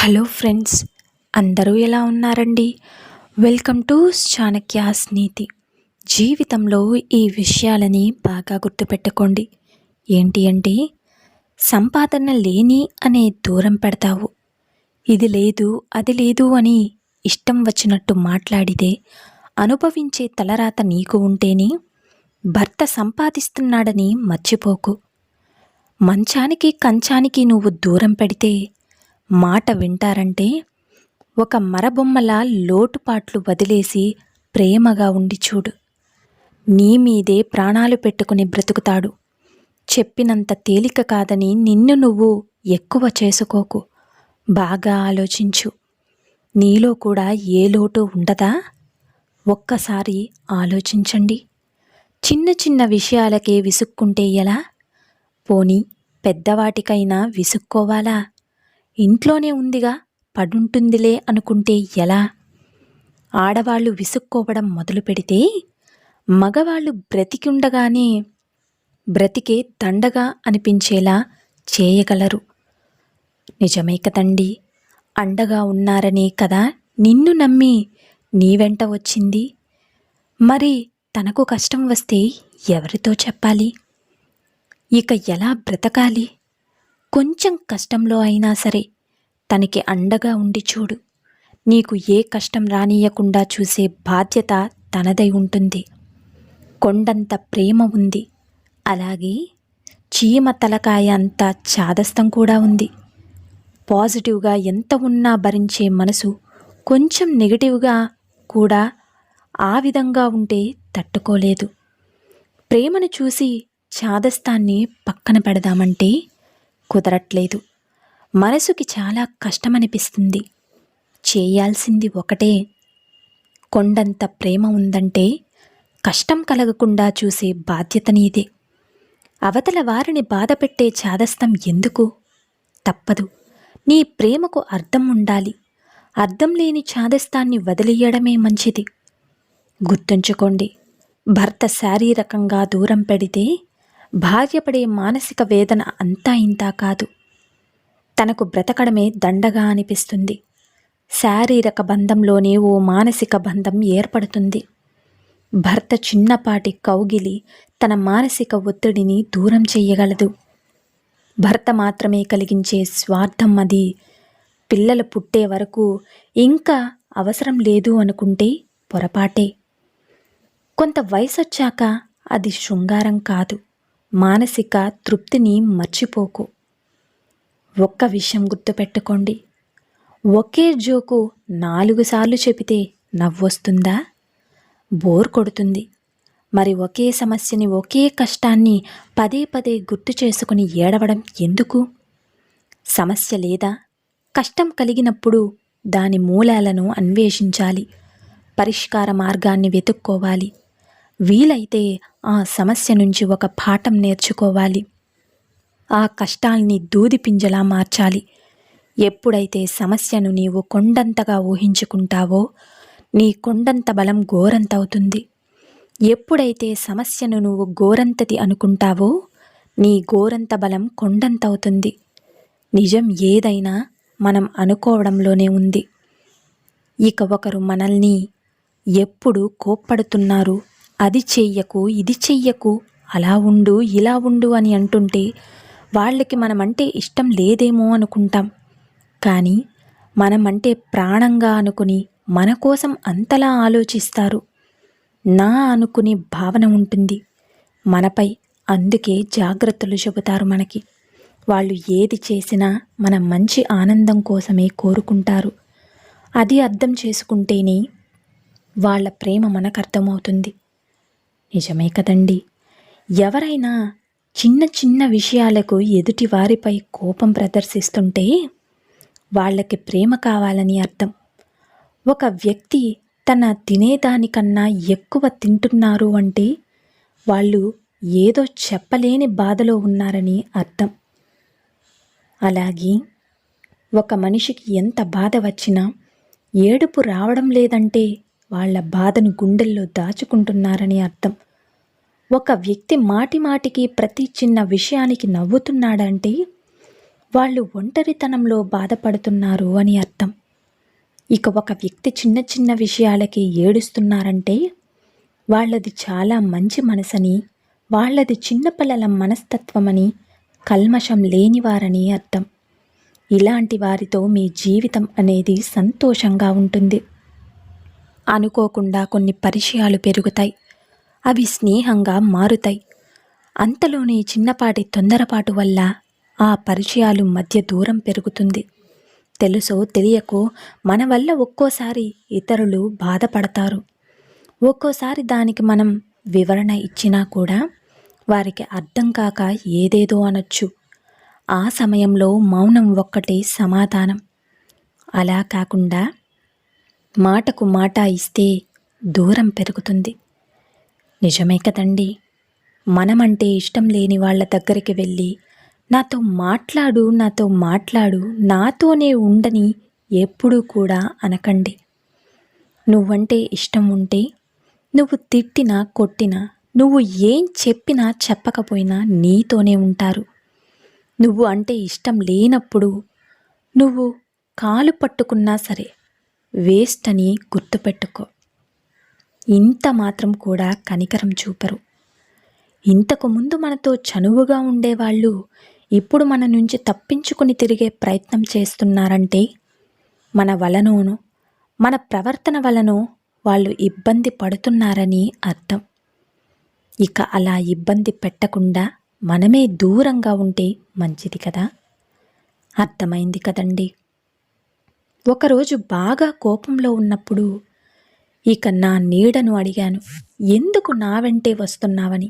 Hello friends, అందరూ ఎలా ఉన్నారండి? వెల్కమ్ టు చాణక్యాస్ నీతి. జీవితంలో ఈ విషయాలని బాగా గుర్తుపెట్టుకోండి. ఏంటి అంటే, సంపాదన లేని అనే దూరం పెడతావు. ఇది లేదు అది లేదు అని ఇష్టం వచ్చినట్టు మాట్లాడితే అనుభవించే తలరాత నీకు ఉంటేనే భర్త సంపాదిస్తున్నాడని మర్చిపోకు. మంచానికి కంచానికి నువ్వు దూరం పెడితే మాట వింటారంటే ఒక మరబొమ్మలా లోటుపాట్లు వదిలేసి ప్రేమగా ఉండి చూడు. నీ మీదే ప్రాణాలు పెట్టుకుని బ్రతుకుతాడు. చెప్పినంత తేలిక కాదని నిన్ను నువ్వు ఎక్కువ చేసుకోకు. బాగా ఆలోచించు. నీలో కూడా ఏ లోటు ఉండదా? ఒక్కసారి ఆలోచించండి. చిన్న చిన్న విషయాలకే విసుక్కుంటే ఎలా? పోనీ పెద్దవాటికైనా విసుక్కోవాలా? ఇంట్లోనే ఉందిగా, పడుంటుందిలే అనుకుంటే ఎలా? ఆడవాళ్ళు విసుక్కోవడం మొదలు పెడితే మగవాళ్ళు బ్రతికుండగానే బ్రతికే దండగా అనిపించేలా చేయగలరు. నిజమే కదండి. అండగా ఉన్నారనే కదా నిన్ను నమ్మి నీ వెంట వచ్చింది. మరి తనకు కష్టం వస్తే ఎవరితో చెప్పాలి? ఇక ఎలా బ్రతకాలి? కొంచెం కష్టంలో అయినా సరే తనకి అండగా ఉండి చూడు. నీకు ఏ కష్టం రానియకుండా చూసే బాధ్యత తనదై ఉంటుంది. కొండంత ప్రేమ ఉంది, అలాగే చీమ తలకాయ అంత చాదస్తం కూడా ఉంది. పాజిటివ్గా ఎంత ఉన్నా భరించే మనసు కొంచెం నెగిటివ్గా కూడా ఆ విధంగా ఉంటే తట్టుకోలేదు. ప్రేమను చూసి చాదస్తాన్ని పక్కన పెడదామంటే కుదరట్లేదు. మనసుకి చాలా కష్టమనిపిస్తుంది. చేయాల్సింది ఒకటే. కొండంత ప్రేమ ఉందంటే కష్టం కలగకుండా చూసే బాధ్యత నీదే. అవతల వారిని బాధపెట్టే చాదస్తం ఎందుకు? తప్పదు. నీ ప్రేమకు అర్థం ఉండాలి. అర్థం లేని చాదస్తాన్ని వదిలేయడమే మంచిది. గుర్తుంచుకోండి, భర్త శారీరకంగా దూరం పెడితే భార్య పడే మానసిక వేదన అంతా ఇంతా కాదు. తనకు బ్రతకడమే దండగా అనిపిస్తుంది. శారీరక బంధంలోనే ఓ మానసిక బంధం ఏర్పడుతుంది. భర్త చిన్నపాటి కౌగిలి తన మానసిక ఒత్తిడిని దూరం చెయ్యగలదు. భర్త మాత్రమే కలిగించే స్వార్థం అది. పిల్లలు పుట్టే వరకు ఇంకా అవసరం లేదు అనుకుంటే పొరపాటే. కొంత వయసొచ్చాక అది శృంగారం కాదు, మానసిక తృప్తిని మర్చిపోకు. ఒక్క విషయం గుర్తుపెట్టుకోండి, ఒకే జోకు 4 సార్లు చెబితే నవ్వొస్తుందా? బోర్ కొడుతుంది. మరి ఒకే సమస్యని, ఒకే కష్టాన్ని పదే పదే గుర్తు చేసుకుని ఏడవడం ఎందుకు? సమస్య లేదా? కష్టం కలిగినప్పుడు దాని మూలాలను అన్వేషించాలి. పరిష్కార మార్గాన్ని వెతుక్కోవాలి. వీలైతే ఆ సమస్య నుంచి ఒక పాఠం నేర్చుకోవాలి. ఆ కష్టాల్ని దూదిపింజలా మార్చాలి. ఎప్పుడైతే సమస్యను నీవు కొండంతగా ఊహించుకుంటావో నీ కొండంత బలం గోరంతవుతుంది. ఎప్పుడైతే సమస్యను నువ్వు గోరంతది అనుకుంటావో నీ గోరంత బలం కొండంతవుతుంది. నిజం ఏదైనా మనం అనుకోవడంలోనే ఉంది. ఇక ఒకరు మనల్ని ఎప్పుడు కోప్పడుతున్నారు, అది చెయ్యకు, ఇది చెయ్యకు, అలా ఉండు, ఇలా ఉండు అని అంటుంటే వాళ్ళకి మనమంటే ఇష్టం లేదేమో అనుకుంటాం. కానీ మనమంటే ప్రాణంగా అనుకుని మన కోసం అంతలా ఆలోచిస్తారు. నా అనుకునే భావన ఉంటుంది మనపై. అందుకే జాగ్రత్తలు చెబుతారు మనకి. వాళ్ళు ఏది చేసినా మన మంచి ఆనందం కోసమే కోరుకుంటారు. అది అర్థం చేసుకుంటేనే వాళ్ళ ప్రేమ మనకు అర్థమవుతుంది. నిజమే కదండి. ఎవరైనా చిన్న చిన్న విషయాలకు ఎదుటి వారిపై కోపం ప్రదర్శిస్తుంటే వాళ్ళకి ప్రేమ కావాలని అర్థం. ఒక వ్యక్తి తన తినేదానికన్నా ఎక్కువ తింటున్నారు అంటే వాళ్ళు ఏదో చెప్పలేని బాధలో ఉన్నారని అర్థం. అలాగే ఒక మనిషికి ఎంత బాధ వచ్చినా ఏడుపు రావడం లేదంటే వాళ్ళ బాధను గుండెల్లో దాచుకుంటున్నారని అర్థం. ఒక వ్యక్తి మాటి మాటికి ప్రతి చిన్న విషయానికి నవ్వుతున్నాడంటే వాళ్ళు ఒంటరితనంలో బాధపడుతున్నారు అని అర్థం. ఇక ఒక వ్యక్తి చిన్న చిన్న విషయాలకి ఏడుస్తున్నారంటే వాళ్ళది చాలా మంచి మనసని, వాళ్ళది చిన్నపిల్లల మనస్తత్వమని, కల్మషం లేనివారని అర్థం. ఇలాంటి వారితో మీ జీవితం అనేది సంతోషంగా ఉంటుంది. అనుకోకుండా కొన్ని పరిచయాలు పెరుగుతాయి. అవి స్నేహంగా మారుతాయి. అంతలోనే చిన్నపాటి తొందరపాటు వల్ల ఆ పరిచయాలు మధ్య దూరం పెరుగుతుంది. తెలుసో తెలియకో మన వల్ల ఒక్కోసారి ఇతరులు బాధపడతారు. ఒక్కోసారి దానికి మనం వివరణ ఇచ్చినా కూడా వారికి అర్థం కాక ఏదేదో అనొచ్చు. ఆ సమయంలో మౌనం ఒక్కటే సమాధానం. అలా కాకుండా మాటకు మాట ఇస్తే దూరం పెరుగుతుంది. నిజమే కదండి. మనమంటే ఇష్టం లేని వాళ్ళ దగ్గరికి వెళ్ళి నాతో మాట్లాడు, నాతోనే ఉండని ఎప్పుడూ కూడా అనకండి. నువ్వంటే ఇష్టం ఉంటే నువ్వు తిట్టినా కొట్టినా, నువ్వు ఏం చెప్పినా చెప్పకపోయినా నీతోనే ఉంటారు. నువ్వు అంటే ఇష్టం లేనప్పుడు నువ్వు కాలు పట్టుకున్నా సరే వేస్ట్ అని గుర్తుపెట్టుకో. ఇంత మాత్రం కూడా కనికరం చూపరు. ఇంతకు ముందు మనతో చనువుగా ఉండేవాళ్ళు ఇప్పుడు మన నుంచి తప్పించుకుని తిరిగే ప్రయత్నం చేస్తున్నారంటే మన వలనోనో మన ప్రవర్తన వలనో వాళ్ళు ఇబ్బంది పడుతున్నారని అర్థం. ఇక అలా ఇబ్బంది పెట్టకుండా మనమే దూరంగా ఉంటే మంచిది కదా. అర్థమైంది కదండి. ఒకరోజు బాగా కోపంలో ఉన్నప్పుడు ఇక నా నీడను అడిగాను, ఎందుకు నా వెంటే వస్తున్నావని.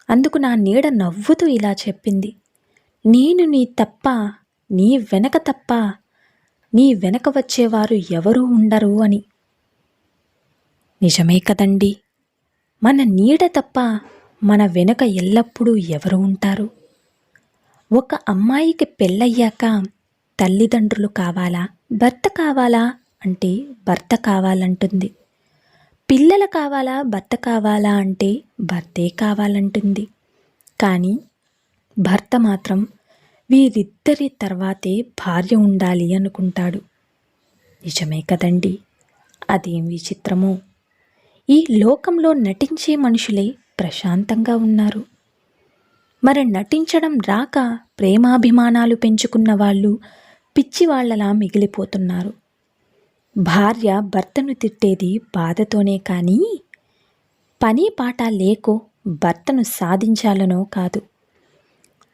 అందుకు నా నీడ నవ్వుతూ ఇలా చెప్పింది, నేను నీ వెనక వచ్చేవారు ఎవరూ ఉండరు అని. నిజమే కదండి. మన నీడ తప్ప మన వెనుక ఎల్లప్పుడూ ఎవరు ఉంటారు? ఒక అమ్మాయికి పెళ్ళయ్యాక తల్లిదండ్రులు కావాలా, భర్త కావాలా అంటే భర్త కావాలంటుంది. పిల్లలు కావాలా, భర్త కావాలా అంటే భర్తే కావాలంటుంది. కానీ భర్త మాత్రం వీరిద్దరి తర్వాతే భార్య ఉండాలి అనుకుంటాడు. నిజమే కదండి. అదేం విచిత్రమో. ఈ లోకంలో నటించే మనుషులే ప్రశాంతంగా ఉన్నారు. మరి నటించడం రాక ప్రేమాభిమానాలు పెంచుకున్న వాళ్ళు పిచ్చివాళ్లలా మిగిలిపోతున్నారు. భార్య భర్తను తిట్టేది బాధతోనే కానీ పని పాట లేకో భర్తను సాధించాలనో కాదు.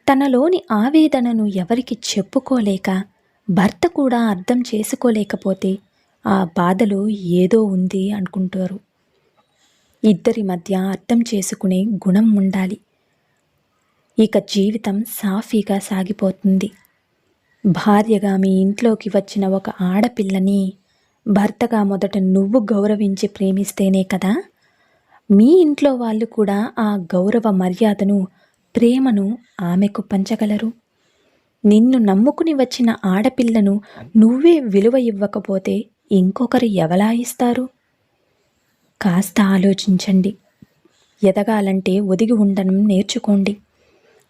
తనలోని ఆవేదనను ఎవరికి చెప్పుకోలేక భర్త కూడా అర్థం చేసుకోలేకపోతే ఆ బాధలో ఏదో ఉంది అనుకుంటారు. ఇద్దరి మధ్య అర్థం చేసుకునే గుణం ఉండాలి. ఇక జీవితం సాఫీగా సాగిపోతుంది. భార్యగా మీ ఇంట్లోకి వచ్చిన ఒక ఆడపిల్లని భర్తగా మొదట నువ్వు గౌరవించి ప్రేమిస్తేనే కదా మీ ఇంట్లో వాళ్ళు కూడా ఆ గౌరవ మర్యాదను, ప్రేమను ఆమెకు పంచగలరు. నిన్ను నమ్ముకుని వచ్చిన ఆడపిల్లను నువ్వే విలువ ఇవ్వకపోతే ఇంకొకరు ఎవలా ఇస్తారు? కాస్త ఆలోచించండి. ఎదగాలంటే ఒదిగి ఉండడం నేర్చుకోండి.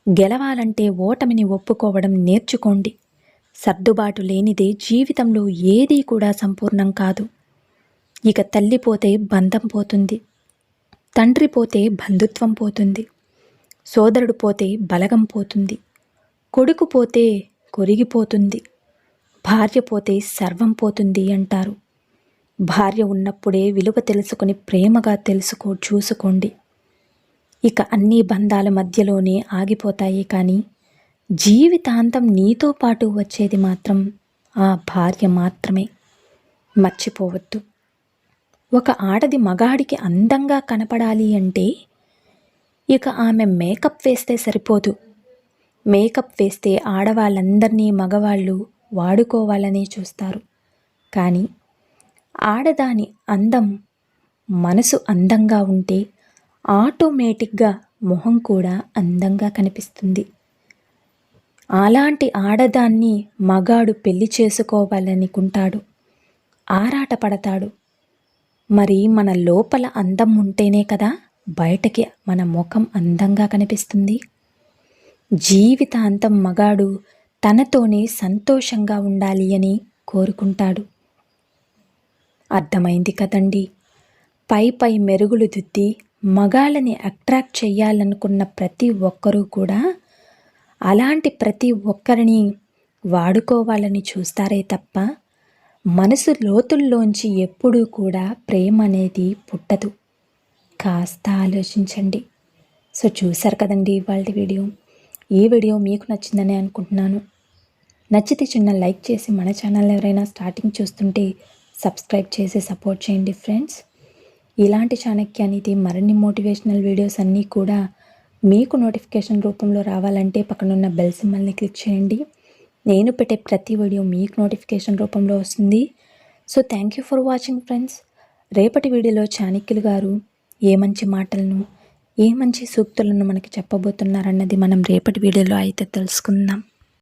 గెలవాలంటే ఓటమిని ఒప్పుకోవడం నేర్చుకోండి. సర్దుబాటు లేనిదే జీవితంలో ఏదీ కూడా సంపూర్ణం కాదు. ఇక తల్లి పోతే బంధం పోతుంది, తండ్రి పోతే బంధుత్వం పోతుంది, సోదరుడు పోతే బలగం పోతుంది, కొడుకు పోతే కొరిగిపోతుంది, భార్య పోతే సర్వం పోతుంది అంటారు. భార్య ఉన్నప్పుడే విలువ తెలుసుకొని ప్రేమగా చూసుకోండి. ఇక అన్ని బంధాల మధ్యలోనే ఆగిపోతాయి. కానీ జీవితాంతం నీతో పాటు వచ్చేది మాత్రం ఆ భార్య మాత్రమే. మర్చిపోవద్దు. ఒక ఆడది మగాడికి అందంగా కనపడాలి అంటే ఇక ఆమె మేకప్ వేస్తే సరిపోదు. మేకప్ వేస్తే ఆడవాళ్ళందరినీ మగవాళ్ళు వాడుకోవాలని చూస్తారు. కానీ ఆడదాని అందం మనసు అందంగా ఉంటే ఆటోమేటిక్గా మొహం కూడా అందంగా కనిపిస్తుంది. అలాంటి ఆడదాన్ని మగాడు పెళ్లి చేసుకోవాలనుకుంటాడు, ఆరాటపడతాడు. మరి మన లోపల అందం ఉంటేనే కదా బయటకి మన ముఖం అందంగా కనిపిస్తుంది. జీవితాంతం మగాడు తనతోనే సంతోషంగా ఉండాలి అని కోరుకుంటాడు. అర్థమైంది కదండి. పై పై మెరుగులు దిద్ది మగాళ్ళని అట్రాక్ట్ చెయ్యాలనుకున్న ప్రతి ఒక్కరూ కూడా అలాంటి ప్రతి ఒక్కరిని వాడుకోవాలని చూస్తారే తప్ప మనసు లోతుల్లోంచి ఎప్పుడూ కూడా ప్రేమ అనేది పుట్టదు. కాస్త ఆలోచించండి. సో చూశారు కదండి ఇవాళ వీడియో. ఈ వీడియో మీకు నచ్చిందని అనుకుంటున్నాను. నచ్చితే చిన్న లైక్ చేసి మన ఛానల్ ఎవరైనా స్టార్టింగ్ చూస్తుంటే సబ్స్క్రైబ్ చేసి సపోర్ట్ చేయండి ఫ్రెండ్స్. ఇలాంటి చాణక్యానికి మరిన్ని మోటివేషనల్ వీడియోస్ అన్నీ కూడా మీకు నోటిఫికేషన్ రూపంలో రావాలంటే పక్కనున్న బెల్ సింబల్ని క్లిక్ చేయండి. నేను పెట్టే ప్రతి వీడియో మీకు నోటిఫికేషన్ రూపంలో వస్తుంది. So thank you for watching friends. రేపటి వీడియోలో చాణక్యులు గారు ఏ మంచి మాటలను, ఏ మంచి సూక్తులను మనకి చెప్పబోతున్నారన్నది మనం రేపటి వీడియోలో అయితే తెలుసుకుందాం.